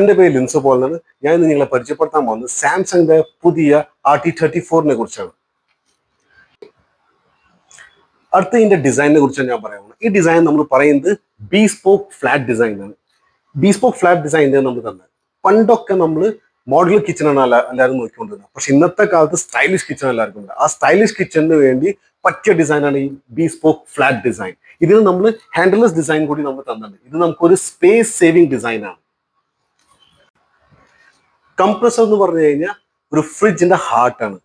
എൻ്റെ പേര് ലിൻസോ പോലെയാണ്. ഞാൻ ഇന്ന് നിങ്ങളെ പരിചയപ്പെടുത്താൻ പോകുന്നത് സാംസങ്ങിന്റെ പുതിയ RT34 കുറിച്ചാണ്. അടുത്ത ഇതിന്റെ ഡിസൈനിനെ കുറിച്ചാണ് ഞാൻ പറയാൻ പോകുന്നത്. ഈ ഡിസൈൻ നമ്മൾ പറയുന്നത് ബീസ്പോക്ക് ഫ്ലാറ്റ് ഡിസൈൻ ആണ്. ബീസ്പോക്ക് ഫ്ലാറ്റ് ഡിസൈൻ നമ്മൾ തന്നെ പണ്ടൊക്കെ നമ്മൾ മോഡൽ കിച്ചണാണ് എല്ലാവരും നോക്കിക്കൊണ്ടിരുന്നത്. പക്ഷെ ഇന്നത്തെ കാലത്ത് സ്റ്റൈലിഷ് കിച്ചൺ എല്ലാവർക്കും ഉണ്ട്. ആ സ്റ്റൈലിഷ് കിച്ചണിന് വേണ്ടി പറ്റിയ ഡിസൈനാണ് ഈ ബീസ്പോക്ക് ഫ്ലാറ്റ് ഡിസൈൻ. ഇതിന് നമ്മൾ ഹാൻഡിൽലെസ് ഡിസൈൻ കൂടി നമ്മൾ തന്നിട്ടുണ്ട്. ഇത് നമുക്കൊരു സ്പേസ് സേവിങ് ഡിസൈനാണ്. കംപ്രസർ എന്ന് പറഞ്ഞു കഴിഞ്ഞാൽ ഒരു ഫ്രിഡ്ജിന്റെ ഹാർട്ടാണ്.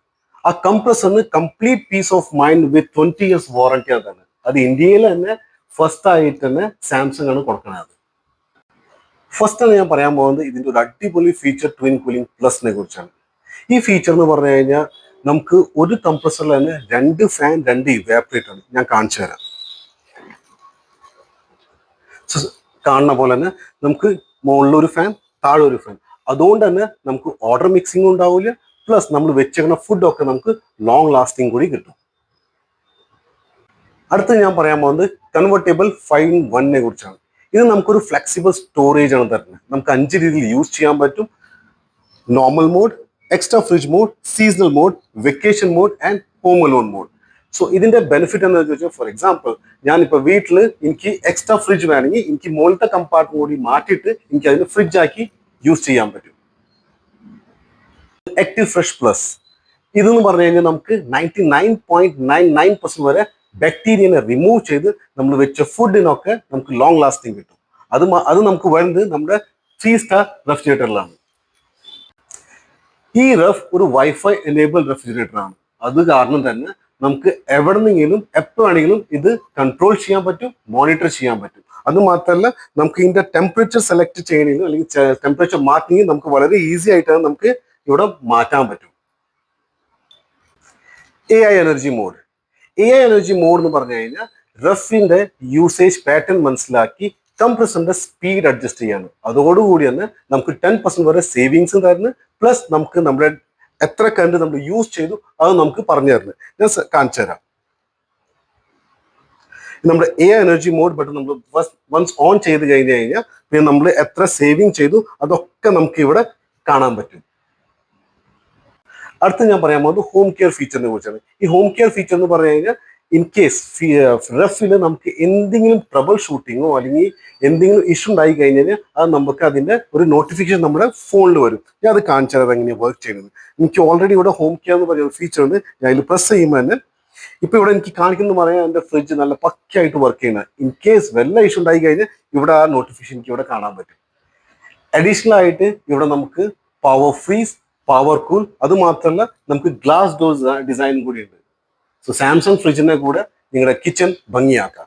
ആ കംപ്രസറിന് complete peace of mind with 20 years warranty ആണ്. അത് ഇന്ത്യയിൽ തന്നെ ഫസ്റ്റ് ആയിട്ട് തന്നെ സാംസങ് ആണ് കൊടുക്കുന്നത്. ഫസ്റ്റ് ആണ് ഞാൻ പറയാൻ പോകുന്നത് ഇതിന്റെ ഒരു അടിപൊളി ഫീച്ചർ ട്വിൻ കൂളിംഗ് പ്ലസിനെ കുറിച്ചാണ്. ഈ ഫീച്ചർ എന്ന് പറഞ്ഞു കഴിഞ്ഞാൽ നമുക്ക് ഒരു കംപ്രസറിൽ തന്നെ 2 ഫാൻ 2 ഇവാപറേറ്റർ ആണ്. ഞാൻ കാണിച്ചു തരാം. കാണുന്ന പോലെ തന്നെ നമുക്ക് മുകളിലൊരു ഫാൻ, താഴെ ഒരു ഫാൻ. അതുകൊണ്ട് തന്നെ നമുക്ക് ഓർഡർ മിക്സിംഗ് ഉണ്ടാവില്ല. പ്ലസ് നമ്മൾ വെച്ചിരിക്കുന്ന ഫുഡൊക്കെ നമുക്ക് ലോങ് ലാസ്റ്റിംഗ് കൂടി കിട്ടും. അടുത്ത് ഞാൻ പറയാൻ പോകുന്നത് കൺവെർട്ടബിൾ 5-in-1 കുറിച്ചാണ്. ഇത് നമുക്കൊരു ഫ്ലെക്സിബിൾ സ്റ്റോറേജ് ആണ് തരുന്നത്. നമുക്ക് 5 രീതിയിൽ യൂസ് ചെയ്യാൻ പറ്റും. Normal mode, extra fridge mode, seasonal mode, vacation mode and home alone mode. So ഇതിന്റെ ബെനിഫിറ്റ് എന്ന് ചോദിച്ചാൽ, ഫോർ എക്സാമ്പിൾ ഞാനിപ്പോൾ വീട്ടിൽ എനിക്ക് എക്സ്ട്രാ ഫ്രിഡ്ജ് വേണമെങ്കിൽ എനിക്ക് മുകളിലത്തെ കമ്പാർട്ട്മെന്റ് കൂടി മാറ്റിയിട്ട് എനിക്ക് അതിന് ഫ്രിഡ്ജ് ആക്കി യൂസ് ചെയ്യാൻ പറ്റും. ആക്റ്റീവ് ഫ്രഷ് പ്ലസ് ഇതെന്ന് പറഞ്ഞു കഴിഞ്ഞാൽ നമുക്ക് 99.99% വരെ ബാക്ടീരിയനെ റിമൂവ് ചെയ്ത് നമ്മൾ വെച്ച ഫുഡിനൊക്കെ നമുക്ക് ലോങ് ലാസ്റ്റിംഗ് കിട്ടും. അത് നമുക്ക് വരുന്നത് നമ്മുടെ 3 star റെഫ്രിജറേറ്ററിലാണ്. ഈ റെഫ് ഒരു വൈഫൈ എനേബിൾ റെഫ്രിജറേറ്റർ ആണ്. അത് കാരണം തന്നെ നമുക്ക് എവിടെ നിന്നെങ്കിലും എപ്പോൾ വേണമെങ്കിലും ഇത് കൺട്രോൾ ചെയ്യാൻ പറ്റും, മോണിറ്റർ ചെയ്യാൻ പറ്റും. അത് മാത്രമല്ല നമുക്ക് ഇതിന്റെ ടെമ്പറേച്ചർ സെലക്ട് ചെയ്യണമെങ്കിലും അല്ലെങ്കിൽ ടെമ്പറേച്ചർ മാറ്റണമെങ്കിൽ നമുക്ക് വളരെ ഈസി ആയിട്ടാണ് നമുക്ക് ഇവിടെ മാറ്റാൻ പറ്റും. AI energy mode. AI energy mode എന്ന് പറഞ്ഞു കഴിഞ്ഞാൽ റഫിന്റെ യൂസേജ് പാറ്റേൺ മനസ്സിലാക്കി കംപ്രസറിന്റെ സ്പീഡ് അഡ്ജസ്റ്റ് ചെയ്യാണ്. അതോടുകൂടി തന്നെ നമുക്ക് 10% വരെ സേവിങ്സ് തരുന്നു. പ്ലസ് നമുക്ക് നമ്മുടെ എത്ര കറണ്ട് നമ്മൾ യൂസ് ചെയ്തു അത് നമുക്ക് പറഞ്ഞു തരുന്നത്. ഞാൻ കാണിച്ചു തരാം. നമ്മുടെ AI എനർജി മോഡ് ബട്ടൺ നമ്മൾ വൺസ് ഓൺ ചെയ്ത് കഴിഞ്ഞ് കഴിഞ്ഞാൽ പിന്നെ നമ്മൾ എത്ര സേവിങ് ചെയ്തു അതൊക്കെ നമുക്ക് ഇവിടെ കാണാൻ പറ്റും. അടുത്ത് ഞാൻ പറയാൻ പോകുന്നത് ഹോം കെയർ ഫീച്ചറിനെ കുറിച്ചാണ്. ഈ ഹോം കെയർ ഫീച്ചർ എന്ന് പറഞ്ഞു കഴിഞ്ഞാൽ ഇൻ കേസ് റഫിൽ നമുക്ക് എന്തെങ്കിലും ട്രബിൾ ഷൂട്ടിങ്ങോ അല്ലെങ്കിൽ എന്തെങ്കിലും ഇഷ്യൂ ഉണ്ടായി കഴിഞ്ഞാൽ അത് നമുക്ക് അതിന്റെ ഒരു നോട്ടിഫിക്കേഷൻ നമ്മുടെ ഫോണിൽ വരും. ഞാൻ അത് കാണിച്ചു തരാം എങ്ങനെയാണ് വർക്ക് ചെയ്യുന്നത്. എനിക്ക് ഓൾറെഡി ഇവിടെ ഹോം കെയർ എന്ന് പറയുന്ന ഫീച്ചർ ഉണ്ട്. ഞാൻ ഇതിൽ പ്രസ് ചെയ്യുമ്പോൾ തന്നെ ഇപ്പൊ ഇവിടെ എനിക്ക് കാണിക്കുന്നത് പറയാൻ എൻ്റെ ഫ്രിഡ്ജ് നല്ല പക്കയായിട്ട് വർക്ക് ചെയ്യുന്നത്. ഇൻ കേസ് വല്ല ഇഷ്യൂ ഉണ്ടായി കഴിഞ്ഞാൽ ഇവിടെ ആ നോട്ടിഫിക്കേഷൻ എനിക്ക് ഇവിടെ കാണാൻ പറ്റും. അഡീഷണൽ ആയിട്ട് ഇവിടെ നമുക്ക് പവർ ഫ്രീസ്, പവർ കൂൾ, അത് മാത്രമല്ല നമുക്ക് ഗ്ലാസ് ഡോർ ഡിസൈൻ കൂടി ഉണ്ട്. സോ സാംസങ് ഫ്രിഡ്ജിനെ കൂടെ നിങ്ങളുടെ കിച്ചൺ ഭംഗിയാക്കാം.